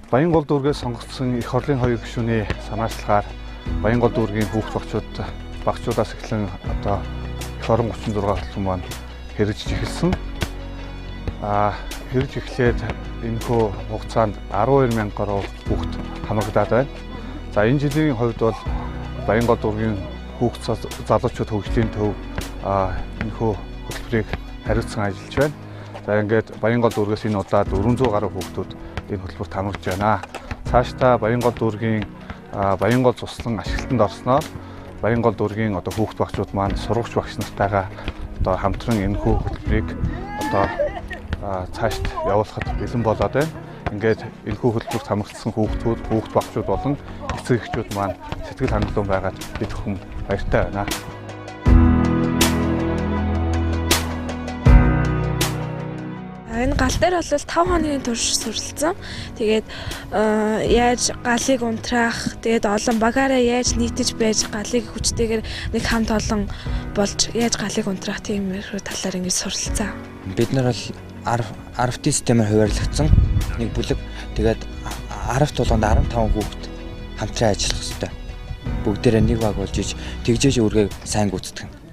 Баянгол дүүргээс сонгогдсон эх орлын хоёр гишүүний санаачлагаар Баянгол дүүргийн хүүхд багчуудаас эхлэн одоо эх орон 36 хөтөлбөр маань хэрэгжиж эхэлсэн. Хэрэгж эхлээд энэхүү хугацаанд 12,000 гаруй хүүхд хамрагдаад байна. За энэ жилийн хувьд бол Баянгол дүүргийн хүүхд залуучууд хөгжлийн төв энэхүү хөтөлбөрийг хариуцсан ажиллаж байна. За ингээд Баянгол дүүргээс энэ удаад 400 гаруй хүүхдүүд энэ хөтөлбөрт хамрагдж байна. Цаашдаа Баянгол дүүргийн Баянгол цуслан ашиглалтанд орсноор Баянгол дүүргийн одоо хүүхд багчууд маань сургагч багш нартайгаа одоо хамтран энэхүү хөтөлбөрийг одоо цаашд явуулахад бэлэн болоод байна. Ингээд энэхүү хөтөлбөрт хамрагдсан хүүхд багчууд болон эцэг эхчүүд маань сэтгэл хангалуун байгаад бид бүхэн баяртай байна. Энэ гал дээр бол 5 хоногийн турш суралцсан. Тэгээд яаж галыг унтраах, тэгээд олон багаараа яаж нийтэж байж галыг хүчтэйгээр нэг хамт олон болж яаж галыг унтраах тиймэрхүү талаар ингэж суралцсан. Бид нар бол 10 системээр хуваарлагдсан нэг бүлэг. Тэгээд 10 тулганд 15 хүүхэд хамтран ажиллах хэрэгтэй. Бүгдээрээ нэг баг болж иж тэгжээж үргээ сайн гүйцэтгэх.